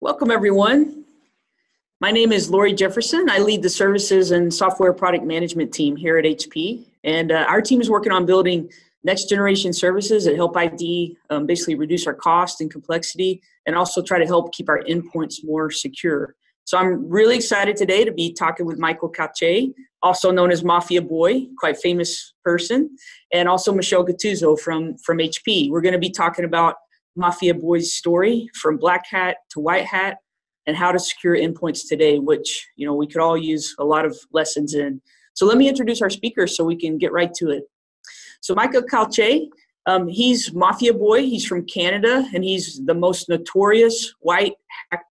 Welcome, everyone. My name is Lori Jefferson. I lead the services and software product management team here at HP. And our team is working on building next generation services that help IT basically reduce our cost and complexity, and also try to help keep our endpoints more secure. So I'm really excited today to be talking with Michael Gattuso, also known as Mafia Boy, quite famous person, and also Michelle Gattuso from HP. We're going to be talking about Mafia Boy's story from black hat to white hat and how to secure endpoints today, which, you know, we could all use a lot of lessons in. So let me introduce our speakers so we can get right to it. So Michael Gattuso, he's Mafia Boy. He's from Canada, and he's the most notorious white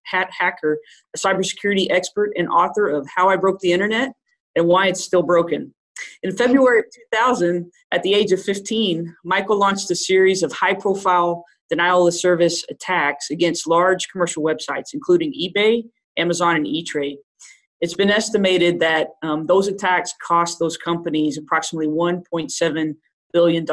hat hacker, a cybersecurity expert and author of How I Broke the Internet and Why It's Still Broken. In February of 2000, at the age of 15, Michael launched a series of high-profile denial of service attacks against large commercial websites, including eBay, Amazon, and E-Trade. It's been estimated that those attacks cost those companies approximately $1.7 billion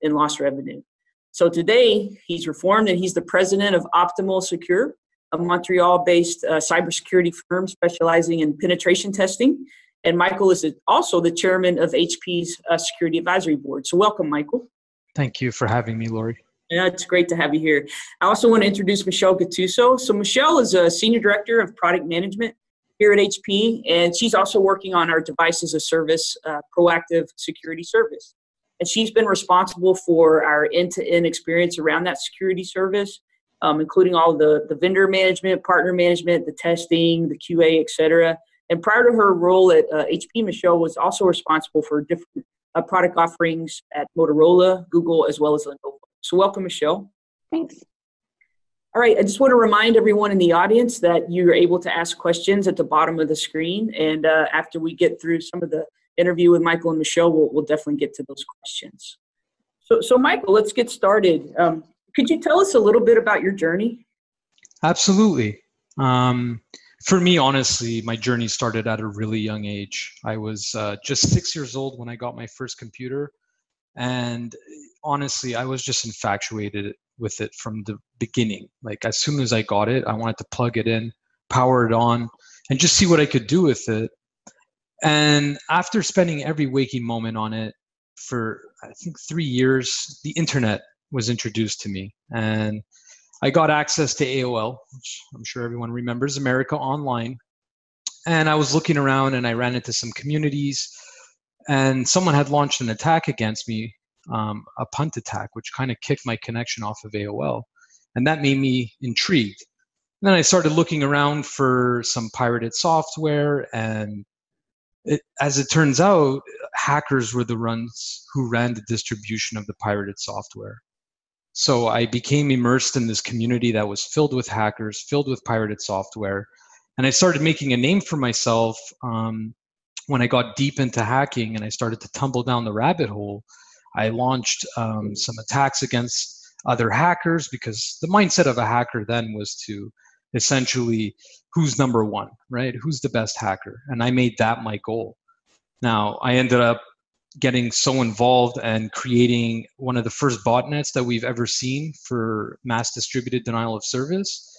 in lost revenue. So today, he's reformed and he's the president of Optimal Secure, a Montreal-based cybersecurity firm specializing in penetration testing. And Michael is also the chairman of HP's Security Advisory Board. So welcome, Michael. Thank you for having me, Lori. Yeah, it's great to have you here. I also want to introduce Michelle Gattuso. So Michelle is a senior director of product management here at HP, and she's also working on our device as a service, proactive security service. And she's been responsible for our end-to-end experience around that security service, including all the vendor management, partner management, the testing, the QA, et cetera. And prior to her role at HP, Michelle was also responsible for different product offerings at Motorola, Google, as well as Lenovo. So welcome, Michelle. Thanks. All right, I just want to remind everyone in the audience that you're able to ask questions at the bottom of the screen. And after we get through some of the interview with Michael and Michelle, we'll definitely get to those questions. So Michael, let's get started. Could you tell us a little bit about your journey? Absolutely. For me, honestly, my journey started at a really young age. I was just 6 years old when I got my first computer. And honestly, I was just infatuated with it from the beginning. Like, as soon as I got it, I wanted to plug it in, power it on, and just see what I could do with it. And after spending every waking moment on it for, I think, 3 years, the internet was introduced to me. And I got access to AOL, which I'm sure everyone remembers, America Online. And I was looking around and I ran into some communities, and someone had launched an attack against me, a punt attack, which kind of kicked my connection off of AOL. And that made me intrigued. And then I started looking around for some pirated software, and as it turns out, hackers were the ones who ran the distribution of the pirated software. So I became immersed in this community that was filled with hackers, filled with pirated software. And I started making a name for myself when I got deep into hacking and I started to tumble down the rabbit hole. I launched some attacks against other hackers, because the mindset of a hacker then was to essentially, who's number one, right? Who's the best hacker? And I made that my goal. Now, I ended up getting so involved and creating one of the first botnets that we've ever seen for mass distributed denial of service.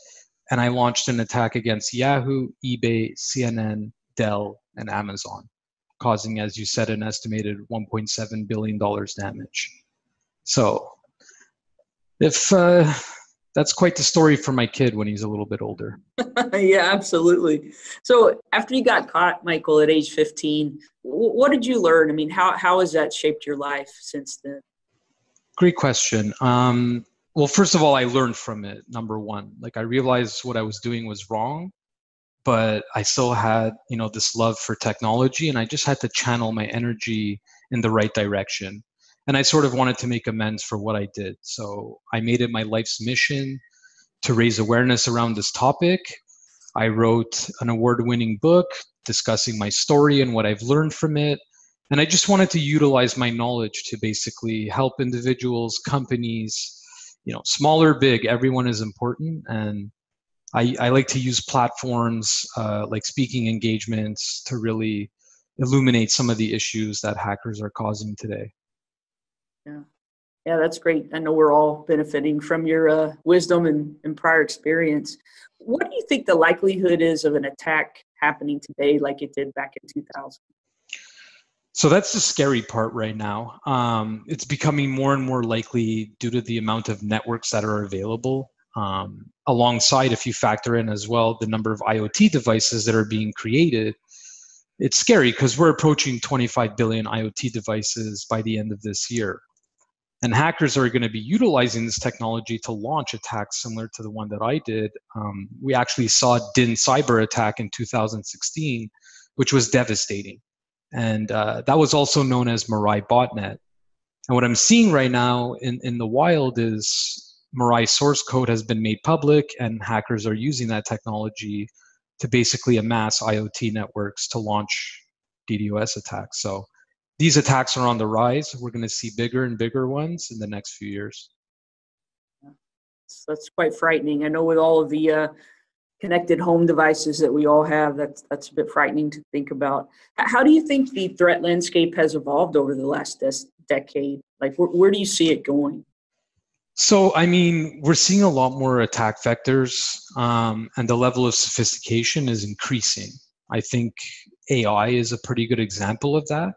And I launched an attack against Yahoo, eBay, CNN, Dell, and Amazon, causing, as you said, an estimated $1.7 billion damage. So if that's quite the story for my kid when he's a little bit older. Yeah, absolutely. So after you got caught, Michael, at age 15, what did you learn? I mean, how has that shaped your life since then? Great question. Well, first of all, I learned from it, number one. Like, I realized what I was doing was wrong, but I still had, this love for technology, and I just had to channel my energy in the right direction. And I sort of wanted to make amends for what I did. So I made it my life's mission to raise awareness around this topic. I wrote an award-winning book discussing my story and what I've learned from it. And I just wanted to utilize my knowledge to basically help individuals, companies, small or big, everyone is important. And I like to use platforms like speaking engagements to really illuminate some of the issues that hackers are causing today. Yeah. Yeah, that's great. I know we're all benefiting from your wisdom and prior experience. What do you think the likelihood is of an attack happening today like it did back in 2000? So that's the scary part right now. It's becoming more and more likely due to the amount of networks that are available. Alongside, if you factor in as well the number of IoT devices that are being created, it's scary because we're approaching 25 billion IoT devices by the end of this year. And hackers are going to be utilizing this technology to launch attacks similar to the one that I did. We actually saw a DIN cyber attack in 2016, which was devastating. And that was also known as Mirai botnet. And what I'm seeing right now in the wild is Mirai source code has been made public, and hackers are using that technology to basically amass IoT networks to launch DDoS attacks. So these attacks are on the rise. We're going to see bigger and bigger ones in the next few years. That's quite frightening. I know with all of the connected home devices that we all have, that's a bit frightening to think about. How do you think the threat landscape has evolved over the last decade? Like, where do you see it going? So, I mean, we're seeing a lot more attack vectors, and the level of sophistication is increasing. I think AI is a pretty good example of that.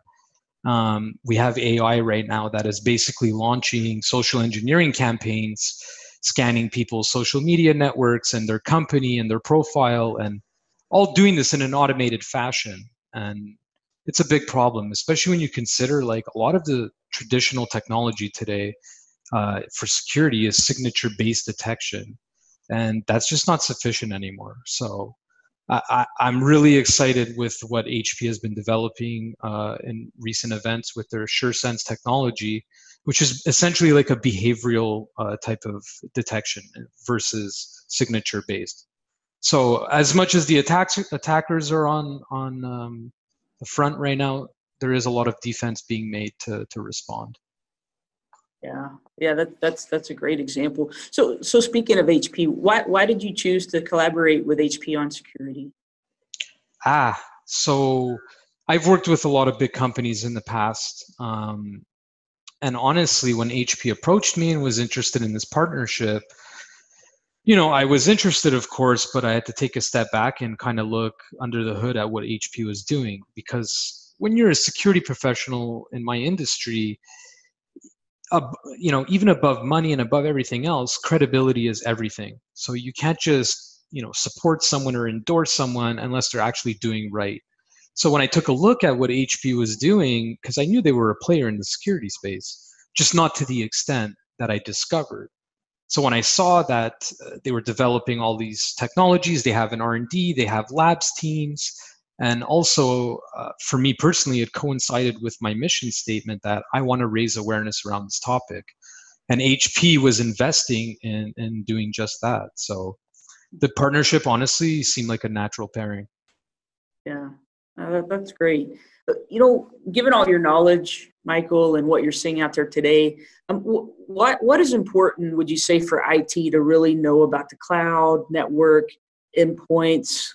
We have AI right now that is basically launching social engineering campaigns, scanning people's social media networks and their company and their profile, and all doing this in an automated fashion. And it's a big problem, especially when you consider like a lot of the traditional technology today for security is signature-based detection, and that's just not sufficient anymore. So I'm really excited with what HP has been developing in recent events with their SureSense technology, which is essentially like a behavioral type of detection versus signature-based. So as much as the attackers are on the front right now, there is a lot of defense being made to respond. Yeah, that's a great example. So speaking of HP, why did you choose to collaborate with HP on security? So I've worked with a lot of big companies in the past, and honestly, when HP approached me and was interested in this partnership, I was interested, of course, but I had to take a step back and kind of look under the hood at what HP was doing, because when you're a security professional in my industry, even above money and above everything else, credibility is everything. So you can't just, support someone or endorse someone unless they're actually doing right. So when I took a look at what HP was doing, because I knew they were a player in the security space, just not to the extent that I discovered. So when I saw that they were developing all these technologies, they have an R&D, they have labs teams, and also, for me personally, it coincided with my mission statement that I want to raise awareness around this topic. And HP was investing in doing just that. So the partnership honestly seemed like a natural pairing. Yeah, that's great. Given all your knowledge, Michael, and what you're seeing out there today, what is important, would you say, for IT to really know about the cloud, network, endpoints,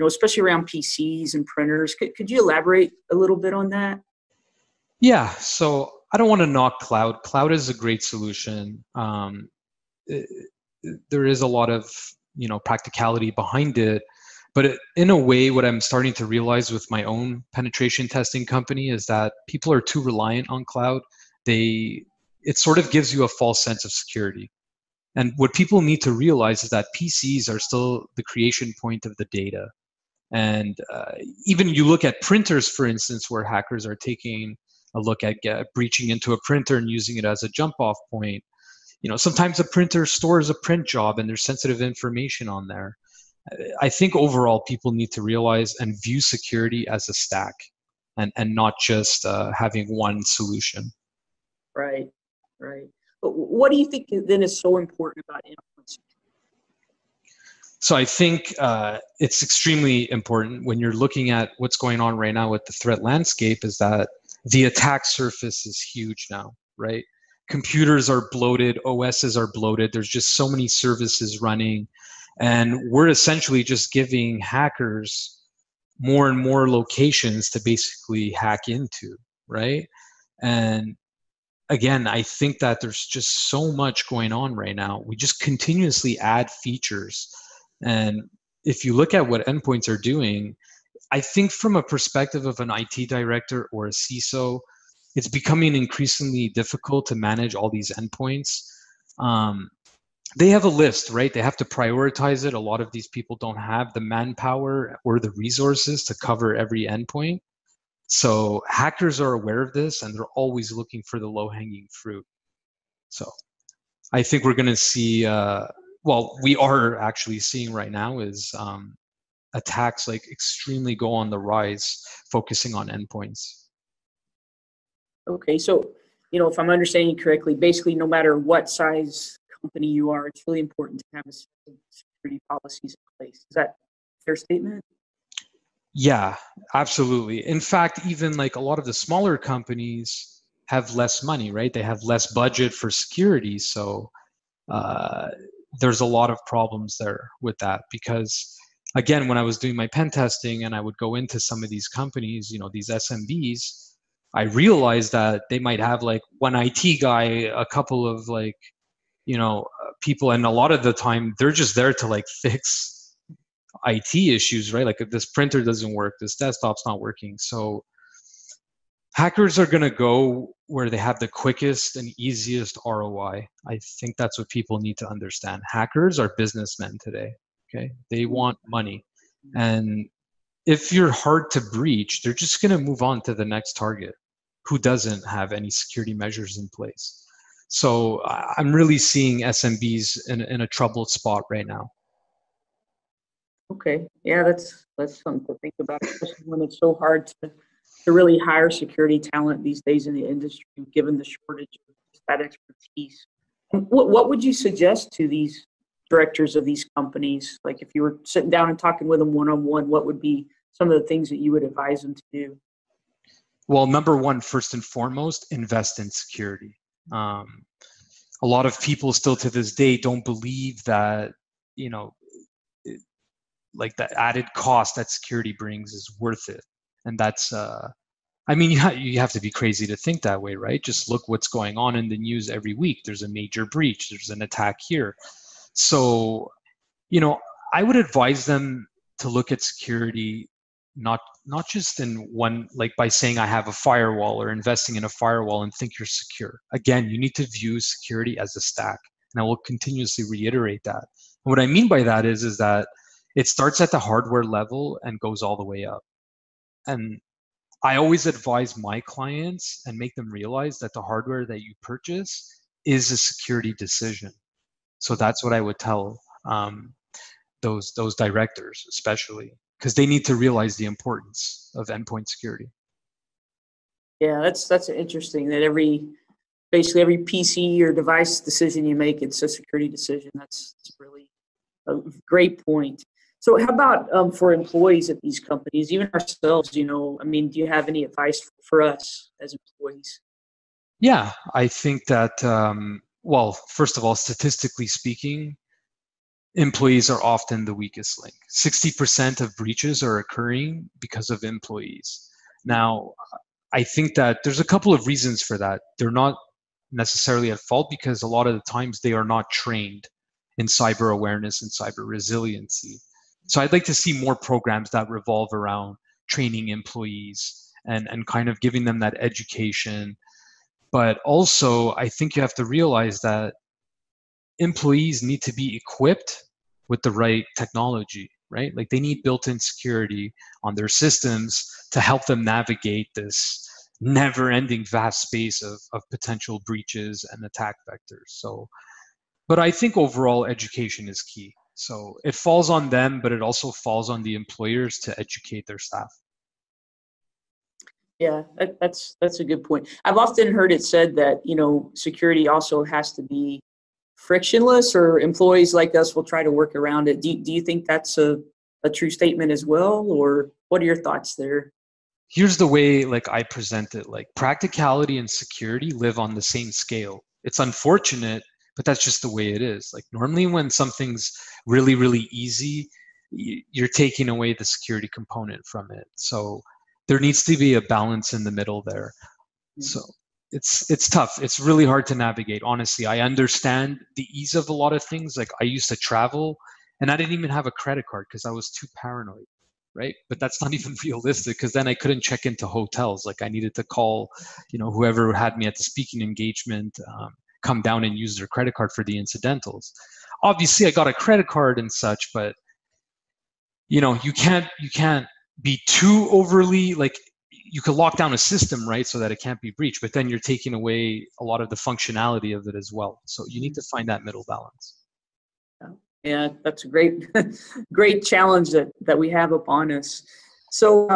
especially around PCs and printers? Could you elaborate a little bit on that? Yeah, so I don't want to knock cloud. Cloud is a great solution. There is a lot of, practicality behind it. But in a way, what I'm starting to realize with my own penetration testing company is that people are too reliant on cloud. It sort of gives you a false sense of security. And what people need to realize is that PCs are still the creation point of the data. And even you look at printers, for instance, where hackers are taking a look at breaching into a printer and using it as a jump-off point. Sometimes a printer stores a print job and there's sensitive information on there. I think overall people need to realize and view security as a stack and not just having one solution. Right. But what do you think then is so important about endpoints? So I think it's extremely important when you're looking at what's going on right now with the threat landscape is that the attack surface is huge now, right? Computers are bloated, OSs are bloated, there's just so many services running, and we're essentially just giving hackers more and more locations to basically hack into, right? And again, I think that there's just so much going on right now. We just continuously add features. And if you look at what endpoints are doing, I think from a perspective of an IT director or a CISO, it's becoming increasingly difficult to manage all these endpoints. They have a list, right? They have to prioritize it. A lot of these people don't have the manpower or the resources to cover every endpoint. So hackers are aware of this, and they're always looking for the low-hanging fruit. So I think we're going to see, well, we are actually seeing right now is attacks like extremely go on the rise, focusing on endpoints. Okay, so, if I'm understanding you correctly, basically no matter what size company you are, it's really important to have a set of security policies in place. Is that a fair statement? Yeah, absolutely. In fact, even like a lot of the smaller companies have less money, right? They have less budget for security. So there's a lot of problems there with that because, again, when I was doing my pen testing and I would go into some of these companies, these SMBs, I realized that they might have like one IT guy, a couple of like, people, and a lot of the time they're just there to like fix IT issues, right? Like if this printer doesn't work, this desktop's not working. So hackers are going to go where they have the quickest and easiest ROI. I think that's what people need to understand. Hackers are businessmen today, okay? They want money. And if you're hard to breach, they're just going to move on to the next target who doesn't have any security measures in place. So I'm really seeing SMBs in a troubled spot right now. Okay, yeah, that's something to think about, especially when it's so hard to really hire security talent these days in the industry, given the shortage of that expertise. What would you suggest to these directors of these companies? Like if you were sitting down and talking with them one-on-one, what would be some of the things that you would advise them to do? Well, number one, first and foremost, invest in security. A lot of people still to this day don't believe that, like the added cost that security brings is worth it. And that's, you have to be crazy to think that way, right? Just look what's going on in the news every week. There's a major breach. There's an attack here. So, I would advise them to look at security not just in one, like by saying I have a firewall or investing in a firewall and think you're secure. Again, you need to view security as a stack. And I will continuously reiterate that. And what I mean by that is that it starts at the hardware level and goes all the way up. And I always advise my clients and make them realize that the hardware that you purchase is a security decision. So that's what I would tell those directors, especially, because they need to realize the importance of endpoint security. Yeah, that's interesting. That basically every PC or device decision you make, it's a security decision. That's really a great point. So how about for employees at these companies, even ourselves, do you have any advice for us as employees? Yeah, I think that, well, first of all, statistically speaking, employees are often the weakest link. 60% of breaches are occurring because of employees. Now, I think that there's a couple of reasons for that. They're not necessarily at fault because a lot of the times they are not trained in cyber awareness and cyber resiliency. So I'd like to see more programs that revolve around training employees and kind of giving them that education. But also, I think you have to realize that employees need to be equipped with the right technology, right? Like they need built-in security on their systems to help them navigate this never-ending vast space of potential breaches and attack vectors. So, but I think overall education is key. So it falls on them, but it also falls on the employers to educate their staff. Yeah, that's a good point. I've often heard it said that, security also has to be frictionless, or employees like us will try to work around it. Do you think that's a true statement as well, or what are your thoughts there? Here's the way like I present it. Like practicality and security live on the same scale. It's unfortunate, but that's just the way it is. Like normally when something's really, really easy, you're taking away the security component from it. So there needs to be a balance in the middle there. So it's tough. It's really hard to navigate. Honestly, I understand the ease of a lot of things. Like I used to travel, and I didn't even have a credit card because I was too paranoid, right? But that's not even realistic because then I couldn't check into hotels. Like I needed to call, whoever had me at the speaking engagement, come down and use their credit card for the incidentals. Obviously, I got a credit card and such, but you can't be too overly like. You could lock down a system, right, so that it can't be breached, but then you're taking away a lot of the functionality of it as well. So you need to find that middle balance. Yeah, that's a great, great challenge that we have upon us. So,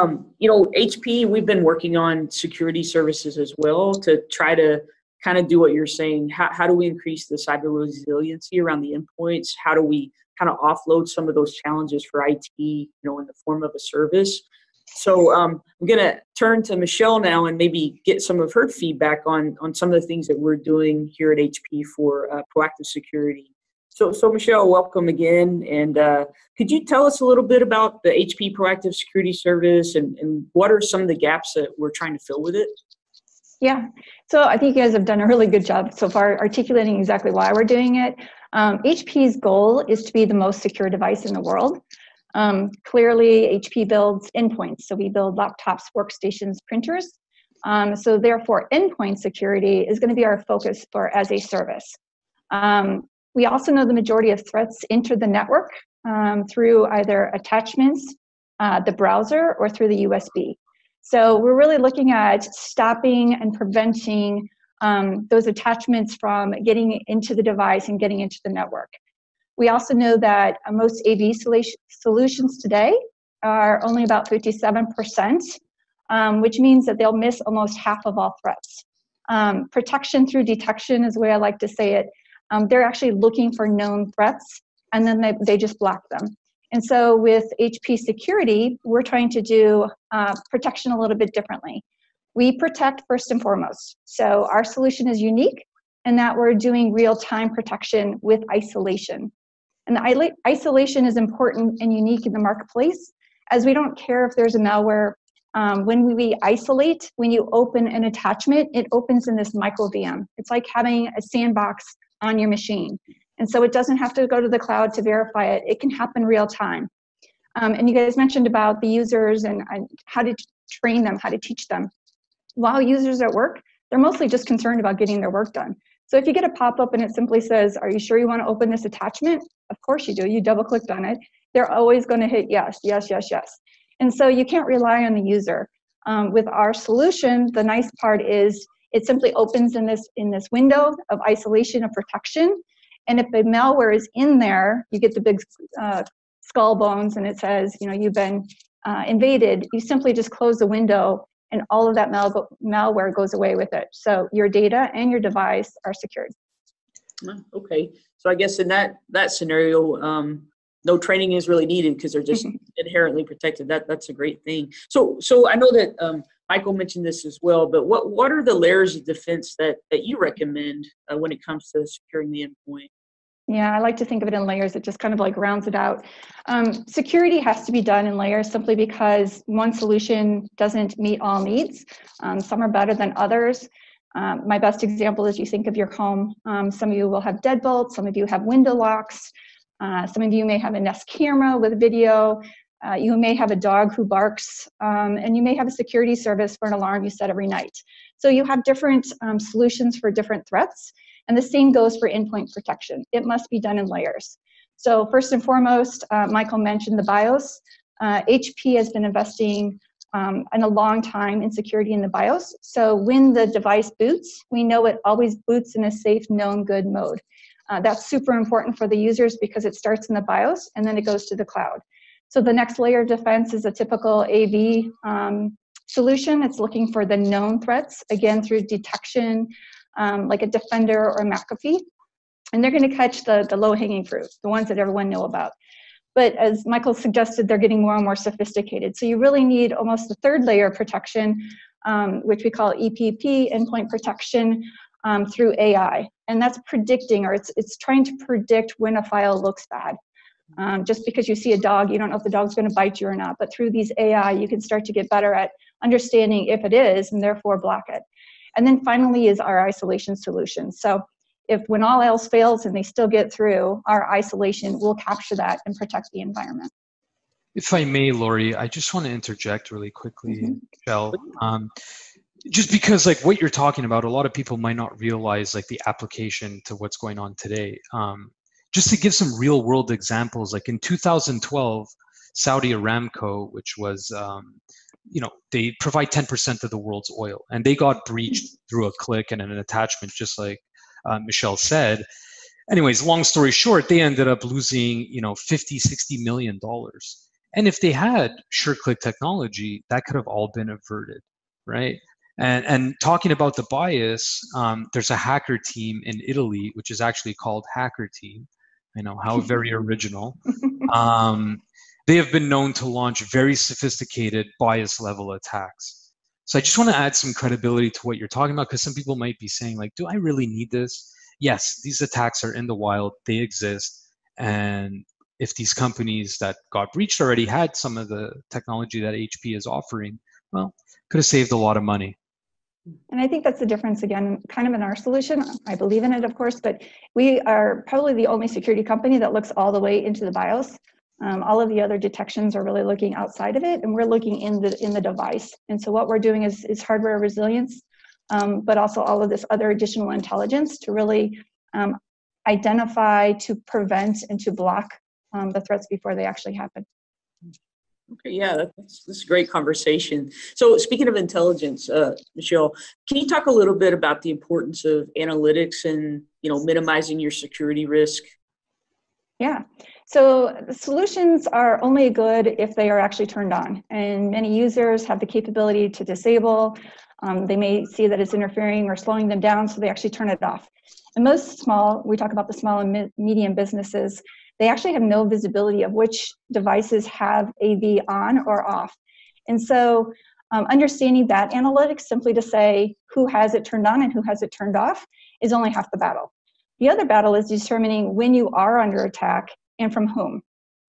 HP, we've been working on security services as well to try to kind of do what you're saying. How do we increase the cyber resiliency around the endpoints? How do we kind of offload some of those challenges for IT, in the form of a service? So I'm going to turn to Michelle now and maybe get some of her feedback on some of the things that we're doing here at HP for proactive security. So Michelle, welcome again. And could you tell us a little bit about the HP Proactive Security Service and what are some of the gaps that we're trying to fill with it? Yeah, so I think you guys have done a really good job so far articulating exactly why we're doing it. HP's goal is to be the most secure device in the world. Clearly, HP builds endpoints, so we build laptops, workstations, printers. So therefore, endpoint security is going to be our focus for as a service. We also know the majority of threats enter the network through either attachments, the browser, or through the USB. So we're really looking at stopping and preventing those attachments from getting into the device and getting into the network. We also know that most AV solutions today are only about 57%, which means that they'll miss almost half of all threats. Protection through detection is the way I like to say it. They're actually looking for known threats, and then they just block them. And so with HP Security, we're trying to do protection a little bit differently. We protect first and foremost. So our solution is unique in that we're doing real-time protection with isolation. And the isolation is important and unique in the marketplace, as we don't care if there's a malware. When we isolate, when you open an attachment, it opens in this micro VM. It's like having a sandbox on your machine. And so it doesn't have to go to the cloud to verify it. It can happen real time. And you guys mentioned about the users and how to train them, how to teach them. While users at work, they're mostly just concerned about getting their work done. So if you get a pop-up and it simply says, are you sure you want to open this attachment? Of course you do. You double-clicked on it. They're always going to hit yes, yes, yes, yes. And so you can't rely on the user. With our solution, the nice part is it simply opens in this window of isolation and protection. And if the malware is in there, you get the big skull bones and it says, you've been invaded. You simply just close the window and all of that malware goes away with it. So your data and your device are secured. Okay. So I guess in that scenario, no training is really needed because they're just inherently protected. That's a great thing. So I know that Michael mentioned this as well, but what are the layers of defense that you recommend when it comes to securing the endpoint? Yeah, I like to think of it in layers. It just kind of like rounds it out. Security has to be done in layers simply because one solution doesn't meet all needs. Some are better than others. My best example is you think of your home. Some of you will have deadbolts. Some of you have window locks. Some of you may have a Nest camera with video. You may have a dog who barks. And you may have a security service for an alarm you set every night. So you have different solutions for different threats. And the same goes for endpoint protection. It must be done in layers. So first and foremost, Michael mentioned the BIOS. HP has been investing in a long time in security in the BIOS. So when the device boots, we know it always boots in a safe, known good mode. That's super important for the users because it starts in the BIOS and then it goes to the cloud. So the next layer of defense is a typical AV solution. It's looking for the known threats, again, through detection, like a Defender or a McAfee. And they're going to catch the low-hanging fruit, the ones that everyone know about. But as Michael suggested, they're getting more and more sophisticated. So you really need almost the third layer of protection, which we call EPP, endpoint protection, through AI. And that's predicting, or it's trying to predict when a file looks bad. Just because you see a dog, you don't know if the dog's going to bite you or not. But through these AI, you can start to get better at understanding if it is, and therefore block it. And then finally is our isolation solution. So if when all else fails and they still get through, our isolation will capture that and protect the environment. If I may, Lori, I just want to interject really quickly, Michelle. Just because like what you're talking about, a lot of people might not realize like the application to what's going on today. Just to give some real world examples, like in 2012, Saudi Aramco, which was, they provide 10% of the world's oil, and they got breached through a click and an attachment, just like Michelle said. Anyways, long story short, they ended up losing, $50-60 million. And if they had SureClick technology, that could have all been averted, right? And talking about the bias, there's a hacker team in Italy, which is actually called Hacker Team. I know, how very original. They have been known to launch very sophisticated bias level attacks. So I just want to add some credibility to what you're talking about, because some people might be saying like, do I really need this? Yes, these attacks are in the wild, they exist. And if these companies that got breached already had some of the technology that HP is offering, well, could have saved a lot of money. And I think that's the difference, again, kind of in our solution. I believe in it, of course, but we are probably the only security company that looks all the way into the BIOS. All of the other detections are really looking outside of it, and we're looking in the device. And so what we're doing is hardware resilience, but also all of this other additional intelligence to really identify, to prevent, and to block the threats before they actually happen. Okay, yeah, that's a great conversation. So speaking of intelligence, Michelle, can you talk a little bit about the importance of analytics and minimizing your security risk? Yeah. So the solutions are only good if they are actually turned on, and many users have the capability to disable. They may see that it's interfering or slowing them down, so they actually turn it off. And we talk about the small and medium businesses, they actually have no visibility of which devices have AV on or off. And so understanding that analytics, simply to say who has it turned on and who has it turned off, is only half the battle. The other battle is determining when you are under attack and from whom.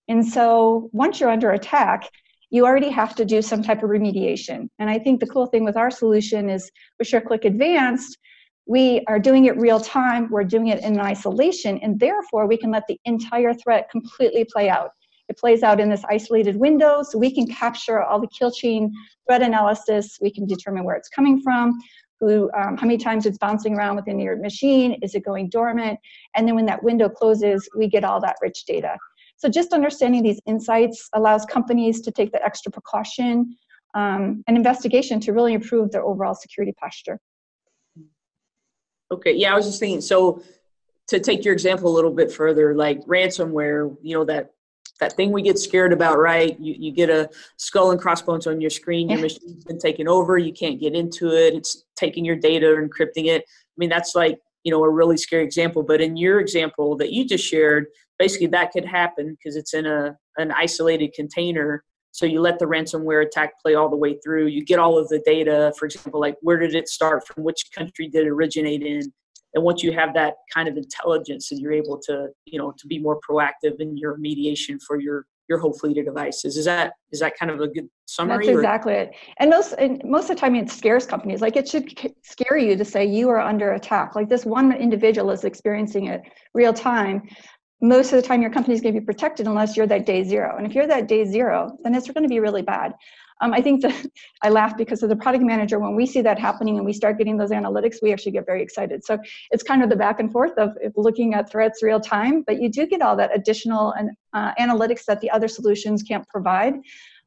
And so once you're under attack, you already have to do some type of remediation. And I think the cool thing with our solution is with SureClick Advanced, we are doing it real time, we're doing it in isolation, and therefore we can let the entire threat completely play out. It plays out in this isolated window, so we can capture all the kill chain threat analysis, we can determine where it's coming from, how many times it's bouncing around within your machine, is it going dormant, and then when that window closes, we get all that rich data. So just understanding these insights allows companies to take the extra precaution and investigation to really improve their overall security posture. Okay, yeah, I was just thinking, so to take your example a little bit further, like ransomware, that thing we get scared about, right? You get a skull and crossbones on your screen, your machine's been taken over, you can't get into it, it's taking your data, encrypting it. I mean, that's like, a really scary example, but in your example that you just shared, basically that could happen because it's in an isolated container. So you let the ransomware attack play all the way through. You get all of the data, for example, like where did it start from, which country did it originate in? And once you have that kind of intelligence, and you're able to, to be more proactive in your remediation for your whole fleet of devices. Is that kind of a good summary? That's exactly it. And most of the time it scares companies. Like it should scare you to say you are under attack. Like this one individual is experiencing it real time. Most of the time your company is going to be protected unless you're that day zero. And if you're that day zero, then it's going to be really bad. I think I laugh because of the product manager, when we see that happening and we start getting those analytics, we actually get very excited. So it's kind of the back and forth of looking at threats real time, but you do get all that additional analytics that the other solutions can't provide.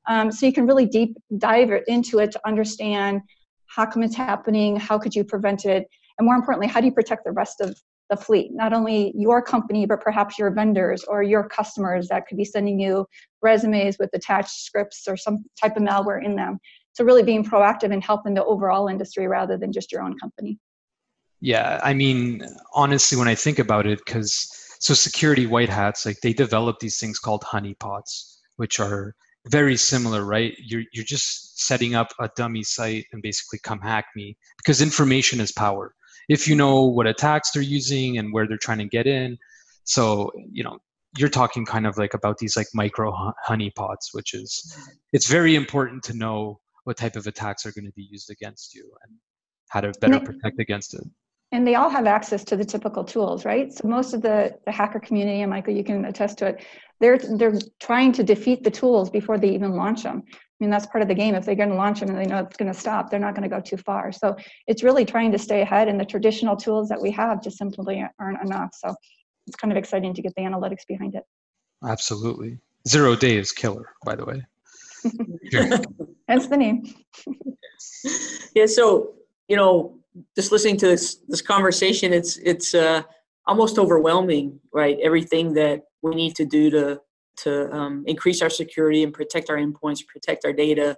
So you can really deep dive into it to understand how come it's happening, how could you prevent it, and more importantly, how do you protect the rest of the fleet, not only your company, but perhaps your vendors or your customers that could be sending you resumes with attached scripts or some type of malware in them. So really being proactive and helping the overall industry rather than just your own company. Yeah, I mean, honestly, when I think about it, so security white hats, like they develop these things called honeypots, which are very similar, right? You're just setting up a dummy site and basically come hack me, because information is power. If you know what attacks they're using and where they're trying to get in. So, you're talking kind of like about these like micro honeypots, which is, it's very important to know what type of attacks are going to be used against you and how to better protect against it. And they all have access to the typical tools, right? So most of the hacker community, and Michael, you can attest to it, they're trying to defeat the tools before they even launch them. I mean, that's part of the game. If they're going to launch them and they know it's going to stop, they're not going to go too far. So it's really trying to stay ahead, and the traditional tools that we have just simply aren't enough. So it's kind of exciting to get the analytics behind it. Absolutely. 0 day is killer, by the way. Hence the name. Yeah, so, just listening to this conversation, it's almost overwhelming, right? Everything that we need to do to increase our security and protect our endpoints, protect our data.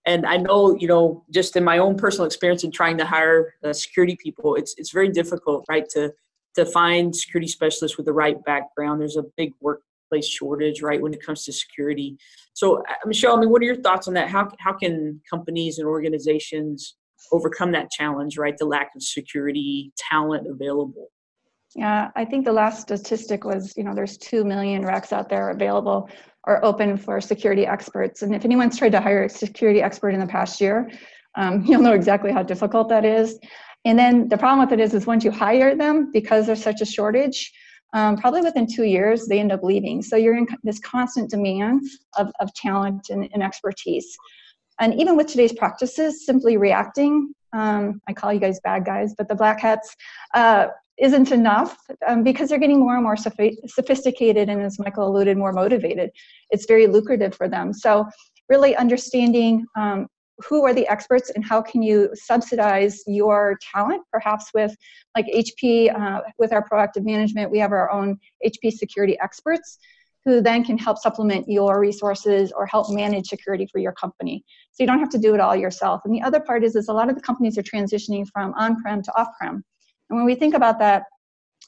And I know, just in my own personal experience in trying to hire security people, it's very difficult, right, to find security specialists with the right background. There's a big workplace shortage, right, when it comes to security. So, Michelle, what are your thoughts on that? How can companies and organizations overcome that challenge, right, the lack of security talent available? Yeah, I think the last statistic was, there's 2 million recs out there available or open for security experts. And if anyone's tried to hire a security expert in the past year, you'll know exactly how difficult that is. And then the problem with it is once you hire them, because there's such a shortage, probably within 2 years, they end up leaving. So you're in this constant demand of talent and expertise. And even with today's practices, simply reacting, I call you guys bad guys, but the black hats, isn't enough because they're getting more and more sophisticated, and as Michael alluded, more motivated. It's very lucrative for them. So really understanding who are the experts and how can you subsidize your talent, perhaps with like HP, with our proactive management, we have our own HP security experts who then can help supplement your resources or help manage security for your company. So you don't have to do it all yourself. And the other part is a lot of the companies are transitioning from on-prem to off-prem. And when we think about that,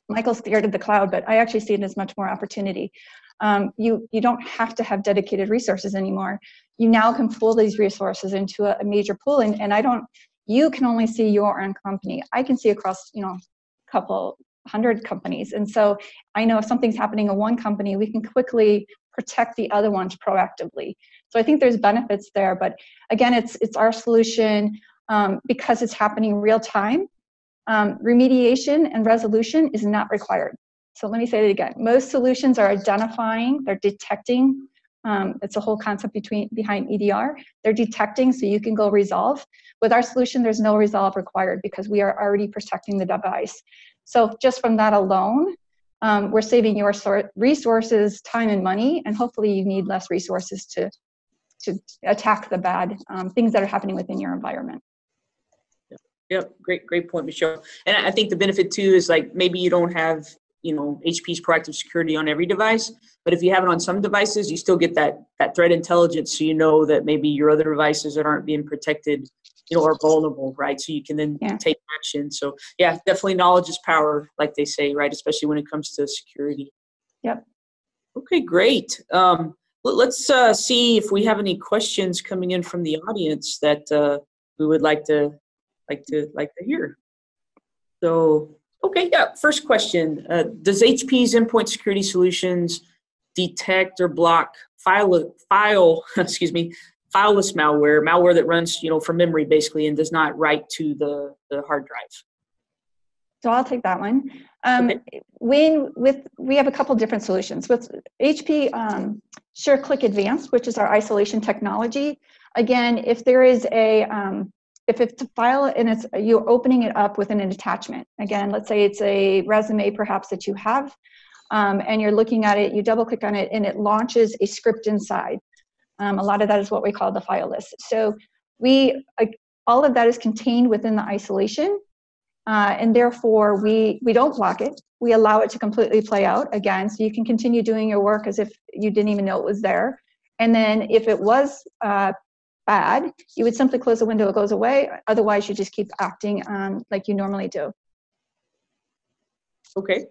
Michael's scared of the cloud, but I actually see it as much more opportunity. You don't have to have dedicated resources anymore. You now can pull these resources into a major pool, and you can only see your own company. I can see across, a couple hundred companies. And so I know if something's happening in one company, we can quickly protect the other ones proactively. So I think there's benefits there, but again, it's our solution because it's happening real time. Remediation and resolution is not required. So let me say it again. Most solutions are identifying, they're detecting. It's a whole concept behind EDR. They're detecting so you can go resolve. With our solution, there's no resolve required because we are already protecting the device. So just from that alone, we're saving your resources, time, and money, and hopefully you need less resources to attack the bad things that are happening within your environment. Yep, great point, Michelle. And I think the benefit too is like maybe you don't have HP's proactive security on every device, but if you have it on some devices, you still get that threat intelligence, so you know that maybe your other devices that aren't being protected, are vulnerable, right? So you can then take action. So yeah, definitely knowledge is power, like they say, right? Especially when it comes to security. Yep. Okay, great. Let's see if we have any questions coming in from the audience that we would like to hear. So, okay, yeah. First question: does HP's endpoint security solutions detect or block fileless malware that runs, from memory basically and does not write to the hard drive? So I'll take that one. Okay. We have a couple different solutions with HP. SureClick Advanced, which is our isolation technology. Again, if there is if it's a file and you're opening it up within an attachment, again, let's say it's a resume perhaps that you have, and you're looking at it, you double click on it and it launches a script inside. A lot of that is what we call the file list. So all of that is contained within the isolation, and therefore we don't block it. We allow it to completely play out again, so you can continue doing your work as if you didn't even know it was there. And then if it was bad, you would simply close the window, it goes away. Otherwise, you just keep acting like you normally do. Okay,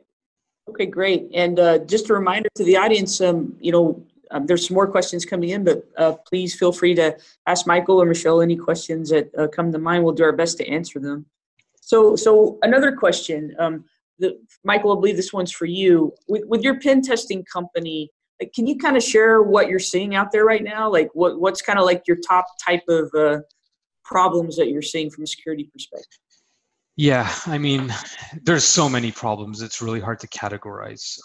great. And just a reminder to the audience, there's some more questions coming in, but please feel free to ask Michael or Michelle any questions that come to mind. We'll do our best to answer them. So another question, Michael, I believe this one's for you. With your pen testing company, can you kind of share what you're seeing out there right now? Like what's kind of like your top type of problems that you're seeing from a security perspective? Yeah, I mean, there's so many problems. It's really hard to categorize.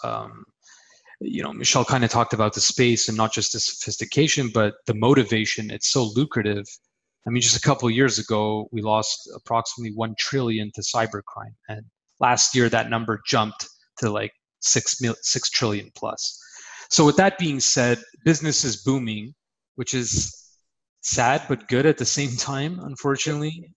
Michelle kind of talked about the space and not just the sophistication, but the motivation. It's so lucrative. I mean, just a couple of years ago, we lost approximately 1 trillion to cybercrime. And last year, that number jumped to like 6 trillion plus. So with that being said, business is booming, which is sad but good at the same time, unfortunately.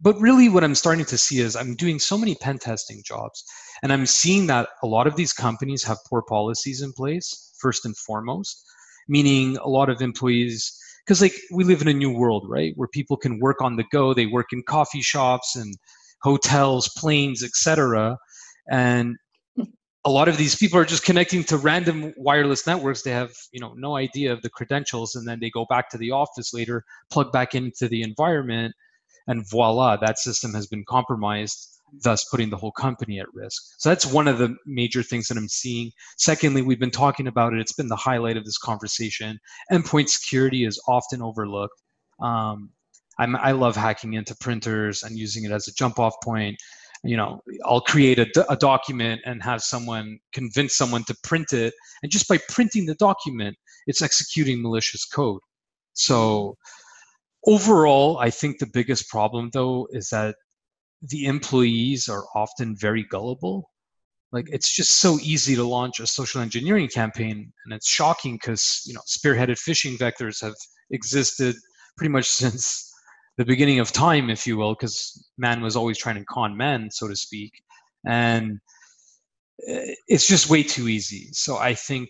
But really what I'm starting to see is I'm doing so many pen testing jobs, and I'm seeing that a lot of these companies have poor policies in place, first and foremost, meaning a lot of employees, because like we live in a new world, right, where people can work on the go. They work in coffee shops and hotels, planes, etc. And a lot of these people are just connecting to random wireless networks. They have, no idea of the credentials, and then they go back to the office later, plug back into the environment, and voila, that system has been compromised, thus putting the whole company at risk. So that's one of the major things that I'm seeing. Secondly, we've been talking about it. It's been the highlight of this conversation. Endpoint security is often overlooked. I love hacking into printers and using it as a jump off point. I'll create a document and have someone convince someone to print it. And just by printing the document, it's executing malicious code. So overall, I think the biggest problem, though, is that the employees are often very gullible. Like, it's just so easy to launch a social engineering campaign, and it's shocking because, spearheaded phishing vectors have existed pretty much since the beginning of time, if you will, because man was always trying to con man, so to speak. And it's just way too easy. So I think,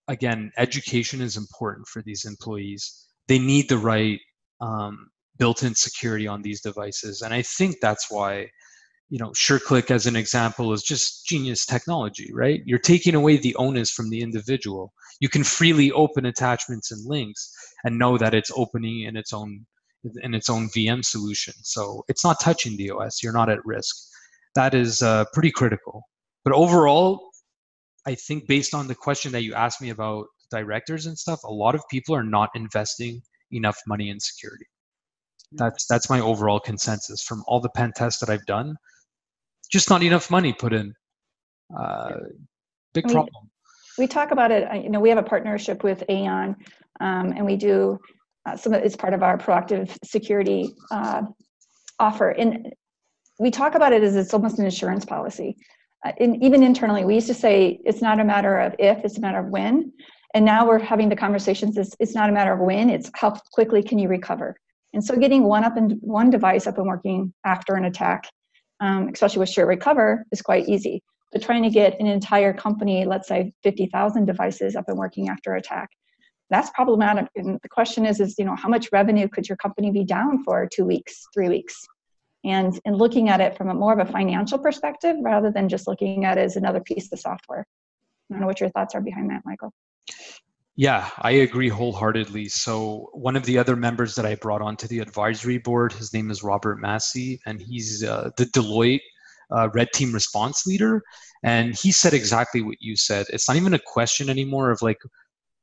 again, education is important for these employees. They need the right built-in security on these devices. And I think that's why, SureClick as an example is just genius technology, right? You're taking away the onus from the individual. You can freely open attachments and links and know that it's opening in its own VM solution. So it's not touching the OS. You're not at risk. That is pretty critical. But overall, I think based on the question that you asked me about directors and stuff, a lot of people are not investing enough money in security. That's my overall consensus from all the pen tests that I've done. Just not enough money put in. Big problem. We talk about it. We have a partnership with Aon, and we do some of it's part of our proactive security offer. And we talk about it as it's almost an insurance policy. Even internally, we used to say it's not a matter of if, it's a matter of when. And now we're having the conversations, it's not a matter of when, it's how quickly can you recover. And so getting one device up and working after an attack, especially with Share Recover, is quite easy. But trying to get an entire company, let's say 50,000 devices up and working after attack, that's problematic. And the question is, how much revenue could your company be down for 2 weeks, 3 weeks? And looking at it from more of a financial perspective rather than just looking at it as another piece of software. I don't know what your thoughts are behind that, Michael. Yeah, I agree wholeheartedly. So one of the other members that I brought onto the advisory board, his name is Robert Massey, and he's the Deloitte Red Team response leader. And he said exactly what you said. It's not even a question anymore of like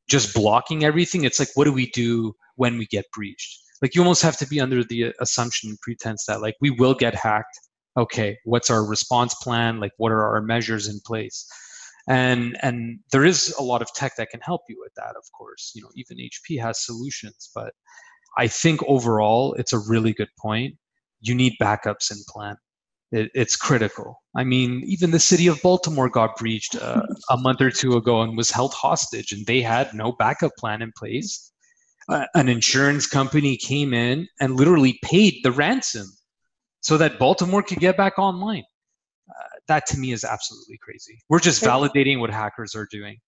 just blocking everything. It's like, what do we do when we get breached? Like, you almost have to be under the assumption and pretense that like we will get hacked. Okay, what's our response plan? Like, what are our measures in place? And there is a lot of tech that can help you with that, of course. Even HP has solutions, but I think overall it's a really good point. You need backups in plan. It's critical. I mean, even the city of Baltimore got breached a month or two ago and was held hostage, and they had no backup plan in place. An insurance company came in and literally paid the ransom so that Baltimore could get back online. That to me is absolutely crazy. We're just validating what hackers are doing.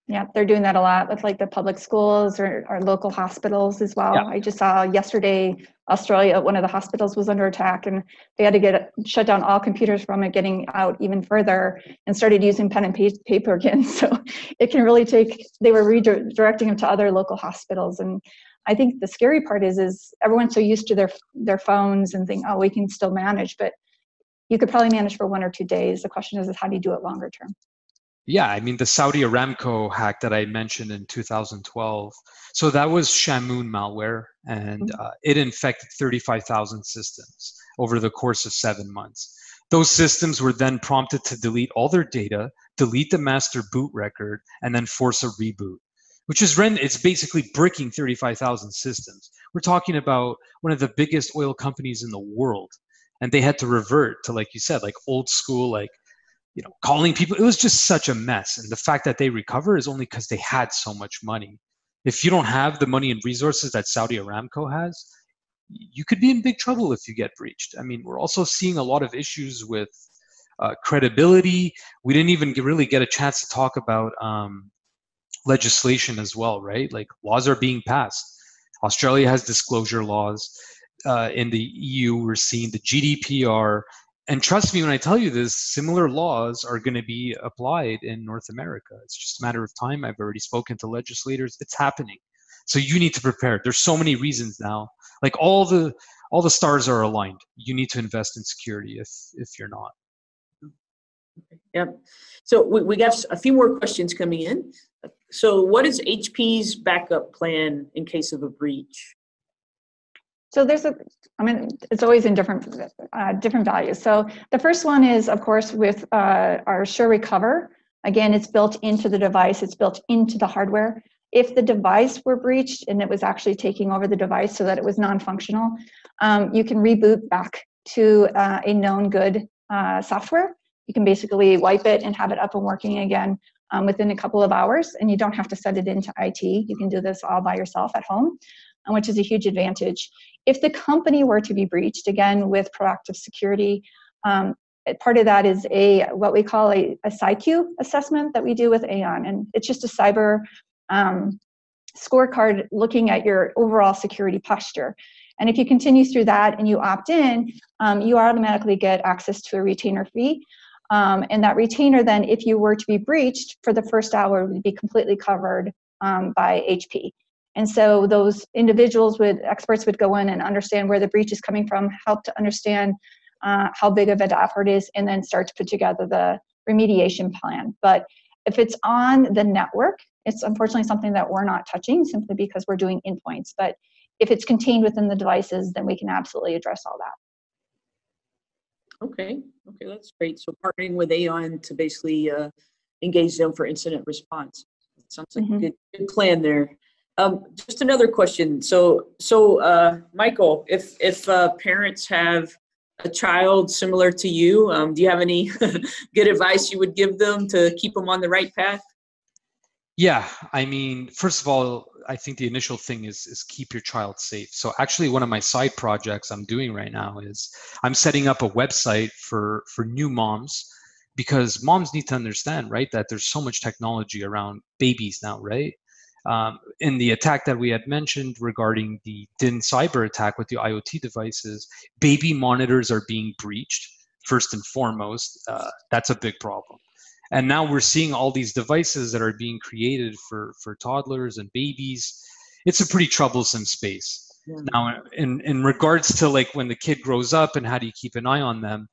Yeah, they're doing that a lot with like the public schools or local hospitals as well. Yeah. I just saw yesterday, Australia, one of the hospitals was under attack, and they had to shut down all computers from it getting out even further, and started using pen and paper again. So it can really they were redirecting them to other local hospitals. And I think the scary part is everyone's so used to their phones and think, oh, we can still manage, but you could probably manage for 1 or 2 days. The question is how do you do it longer term? Yeah, I mean, the Saudi Aramco hack that I mentioned in 2012. So that was Shamoon malware, and it infected 35,000 systems over the course of 7 months. Those systems were then prompted to delete all their data, delete the master boot record, and then force a reboot, which is it's basically bricking 35,000 systems. We're talking about one of the biggest oil companies in the world, and they had to revert to, like you said, like old school, like, you know, calling people. It was just such a mess. And the fact that they recover is only because they had so much money. If you don't have the money and resources that Saudi Aramco has, you could be in big trouble if you get breached. I mean, we're also seeing a lot of issues with credibility. We didn't even really get a chance to talk about legislation as well, right? Like, laws are being passed. Australia has disclosure laws. In the EU, we're seeing the GDPR. And trust me when I tell you this, similar laws are going to be applied in North America. It's just a matter of time. I've already spoken to legislators. It's happening. So you need to prepare. There's so many reasons now. Like, all the stars are aligned. You need to invest in security if you're not. Yep. So we got a few more questions coming in. So what is HP's backup plan in case of a breach? So it's always in different values. So the first one is, of course, with our Sure Recover. Again, it's built into the device. It's built into the hardware. If the device were breached and it was actually taking over the device so that it was non-functional, you can reboot back to a known good software. You can basically wipe it and have it up and working again within a couple of hours, and you don't have to send it into IT. You can do this all by yourself at home, which is a huge advantage. If the company were to be breached, again, with proactive security, part of that is what we call a PsyQ assessment that we do with Aon, and it's just a cyber scorecard looking at your overall security posture. And if you continue through that and you opt in, you automatically get access to a retainer fee. And that retainer then, if you were to be breached for the first hour, would be completely covered by HP. And so those experts would go in and understand where the breach is coming from, help to understand how big of an effort it is, and then start to put together the remediation plan. But if it's on the network, it's unfortunately something that we're not touching simply because we're doing endpoints. But if it's contained within the devices, then we can absolutely address all that. Okay, that's great. So partnering with Aon to basically engage them for incident response. It sounds like a good plan there. Just another question. So Michael, if parents have a child similar to you, do you have any good advice you would give them to keep them on the right path? Yeah, I mean, first of all, I think the initial thing is keep your child safe. So actually, one of my side projects I'm doing right now is I'm setting up a website for new moms, because moms need to understand, right, that there's so much technology around babies now, right? In the attack that we had mentioned regarding the DIN cyber attack with the IoT devices, baby monitors are being breached, first and foremost. That's a big problem. And now we're seeing all these devices that are being created for toddlers and babies. It's a pretty troublesome space. Yeah. Now, in regards to like when the kid grows up and how do you keep an eye on them,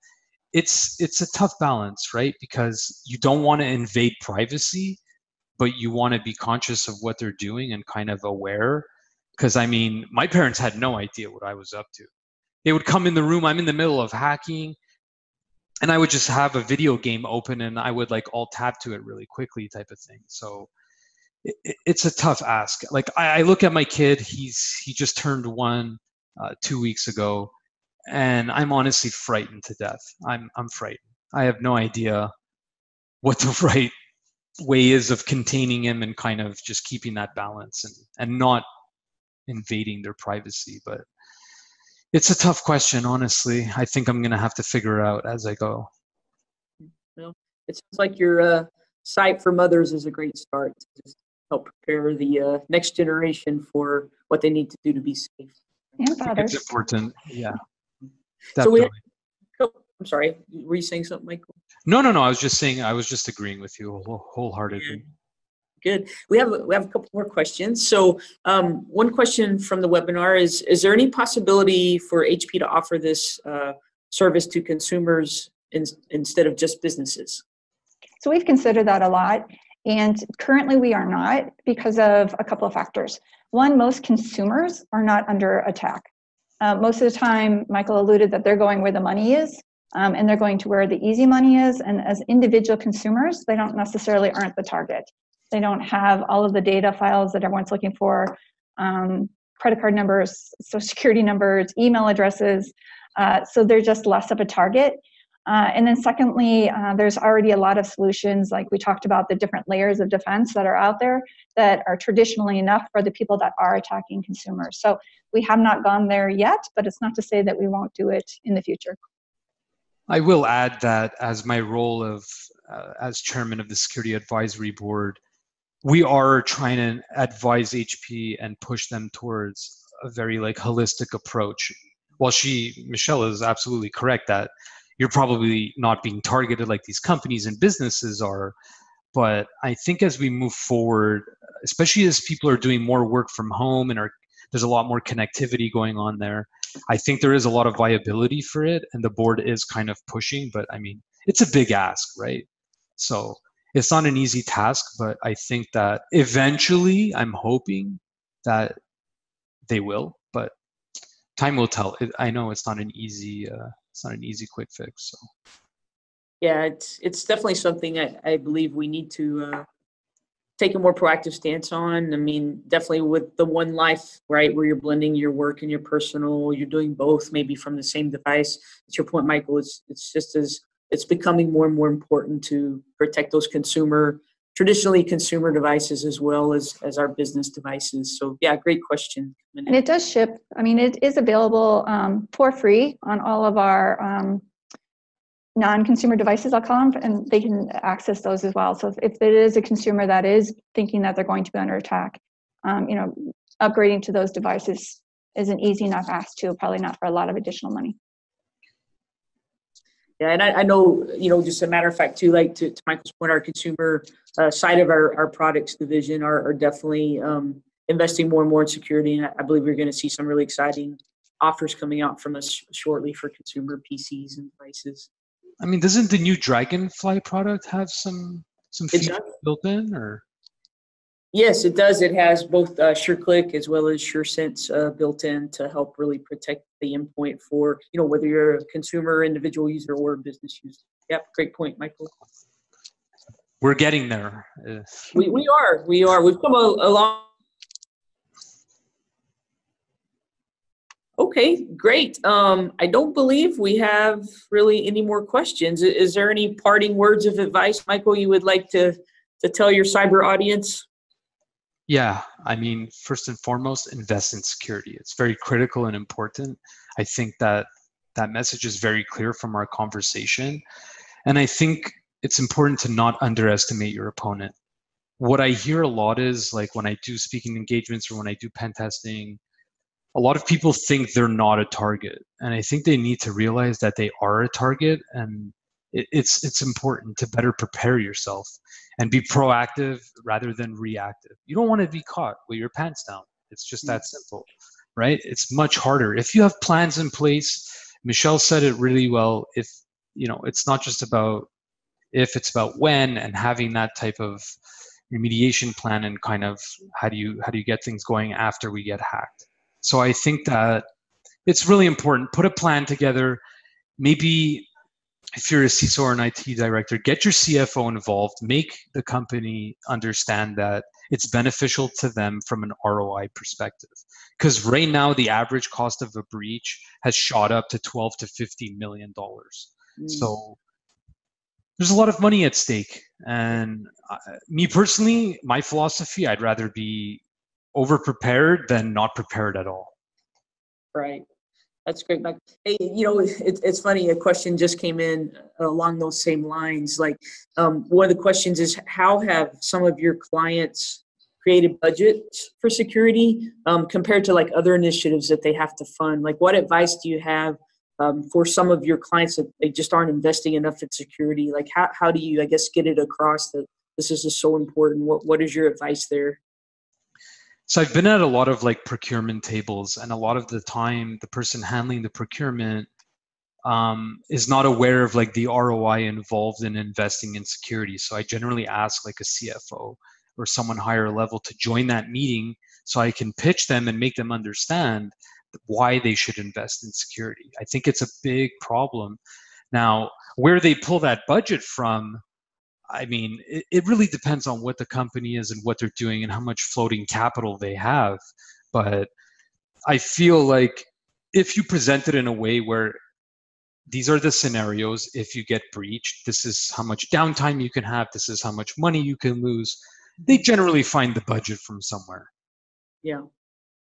it's a tough balance, right? Because you don't want to invade privacy, but you want to be conscious of what they're doing and kind of aware. Because I mean, my parents had no idea what I was up to. They would come in the room, I'm in the middle of hacking, and I would just have a video game open and I would like alt tab to it really quickly type of thing. So it's a tough ask. Like I look at my kid, he just turned 1 2 weeks ago, and I'm honestly frightened to death. I'm frightened. I have no idea what the right way is of containing him and kind of just keeping that balance and not invading their privacy. But it's a tough question, honestly. I think I'm going to have to figure it out as I go. Well, it sounds like your site for mothers is a great start to just help prepare the next generation for what they need to do to be safe. And fathers. It's important. Yeah. Definitely. So I'm sorry. Were you saying something, Michael? No. I was just saying, I was just agreeing with you wholeheartedly. Yeah. Good. We have a couple more questions. So one question from the webinar is there any possibility for HP to offer this service to consumers instead of just businesses? So we've considered that a lot. And currently we are not, because of a couple of factors. One, most consumers are not under attack. Most of the time, Michael alluded that they're going where the money is, and they're going to where the easy money is. And as individual consumers, they don't necessarily aren't the target. They don't have all of the data files that everyone's looking for, credit card numbers, social security numbers, email addresses. So they're just less of a target. And then secondly, there's already a lot of solutions, like we talked about the different layers of defense that are out there that are traditionally enough for the people that are attacking consumers. So we have not gone there yet, but it's not to say that we won't do it in the future. I will add that as my role of as chairman of the Security Advisory Board, we are trying to advise HP and push them towards a very holistic approach. While Michelle is absolutely correct that you're probably not being targeted like these companies and businesses are. But I think as we move forward, especially as people are doing more work from home and there's a lot more connectivity going on there, I think there is a lot of viability for it, and the board is kind of pushing, but I mean, it's a big ask, right? So it's not an easy task, but I think that eventually I'm hoping that they will, but time will tell. I know it's not an easy quick fix. So yeah, it's definitely something I believe we need to take a more proactive stance on. I mean, definitely with the one life, right, where you're blending your work and your personal, you're doing both maybe from the same device. It's your point, Michael. It's becoming more and more important to protect those traditionally consumer devices as well as our business devices. So yeah, great question. And it does ship. I mean, it is available for free on all of our non-consumer devices, I'll call them, and they can access those as well. So if there is a consumer that is thinking that they're going to be under attack, upgrading to those devices is an easy enough ask too, probably not for a lot of additional money. Yeah, and I know, just a matter of fact too, like to Michael's point, our consumer side of our products division are definitely investing more and more in security. And I believe we're going to see some really exciting offers coming out from us shortly for consumer PCs and devices. I mean, doesn't the new Dragonfly product have some features built in, or? Yes, it does. It has both SureClick as well as SureSense built in to help really protect the endpoint for, whether you're a consumer, individual user, or a business user. Yep, great point, Michael. We're getting there. We are. We've come a long. Okay, great. I don't believe we have really any more questions. Is there any parting words of advice, Michael, you would like to tell your cyber audience? Yeah, I mean, first and foremost, invest in security. It's very critical and important. I think that message is very clear from our conversation. And I think it's important to not underestimate your opponent. What I hear a lot is, like, when I do speaking engagements or when I do pen testing, a lot of people think they're not a target. And I think they need to realize that they are a target, and it's important to better prepare yourself and be proactive rather than reactive. You don't want to be caught with your pants down. It's just that simple, right? It's much harder. If you have plans in place, Michelle said it really well. If, it's not just about if, it's about when, and having that type of remediation plan and kind of how do you get things going after we get hacked. So I think that it's really important. Put a plan together. Maybe if you're a CISO or an IT director, get your CFO involved. Make the company understand that it's beneficial to them from an ROI perspective. Because right now, the average cost of a breach has shot up to $12 to $15 million. So there's a lot of money at stake. And me personally, my philosophy, I'd rather be over-prepared than not prepared at all. Right. That's great, Mike. Hey, it's funny. A question just came in along those same lines. Like, one of the questions is, how have some of your clients created budgets for security compared to like other initiatives that they have to fund? Like, what advice do you have for some of your clients that they just aren't investing enough in security? Like, how do you, I guess, get it across that this is just so important? What is your advice there? So I've been at a lot of like procurement tables, and a lot of the time the person handling the procurement is not aware of like the ROI involved in investing in security. So I generally ask like a CFO or someone higher level to join that meeting so I can pitch them and make them understand why they should invest in security. I think it's a big problem. Now, where they pull that budget from, I mean, it really depends on what the company is and what they're doing and how much floating capital they have. But I feel like if you present it in a way where these are the scenarios, if you get breached, this is how much downtime you can have, this is how much money you can lose, they generally find the budget from somewhere. Yeah.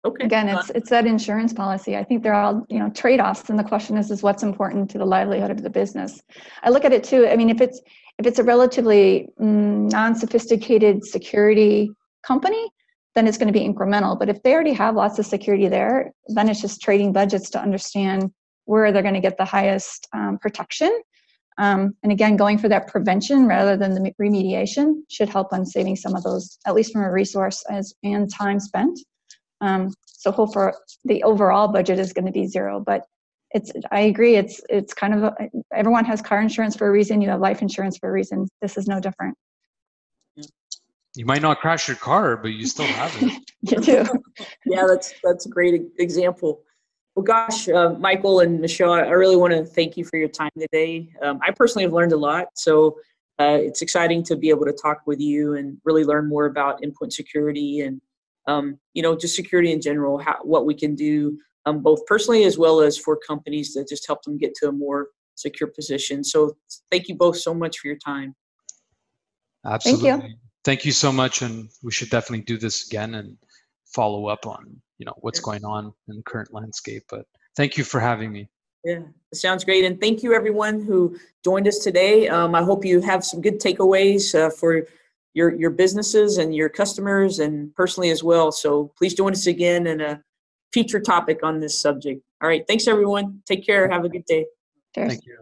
Okay. Again, it's that insurance policy. I think they're all, trade-offs, and the question is what's important to the livelihood of the business. I look at it too. I mean, if it's a relatively non-sophisticated security company, then it's going to be incremental. But if they already have lots of security there, then it's just trading budgets to understand where they're going to get the highest protection. And again, going for that prevention rather than the remediation should help on saving some of those, at least from a resource and time spent. So hope for the overall budget is going to be zero, but I agree. It's kind of, everyone has car insurance for a reason. You have life insurance for a reason. This is no different. You might not crash your car, but you still have it. You do. Yeah, that's a great example. Well, gosh, Michael and Michelle, I really want to thank you for your time today. I personally have learned a lot, so it's exciting to be able to talk with you and really learn more about endpoint security and just security in general, what we can do both personally as well as for companies to just help them get to a more secure position. So thank you both so much for your time. Absolutely. Thank you. Thank you so much, and we should definitely do this again and follow up on what's going on in the current landscape. But thank you for having me. Yeah, it sounds great. And thank you everyone who joined us today. I hope you have some good takeaways for your businesses and your customers and personally as well. So please join us again in a future topic on this subject. All right. Thanks everyone. Take care. Have a good day. Cheers. Thank you.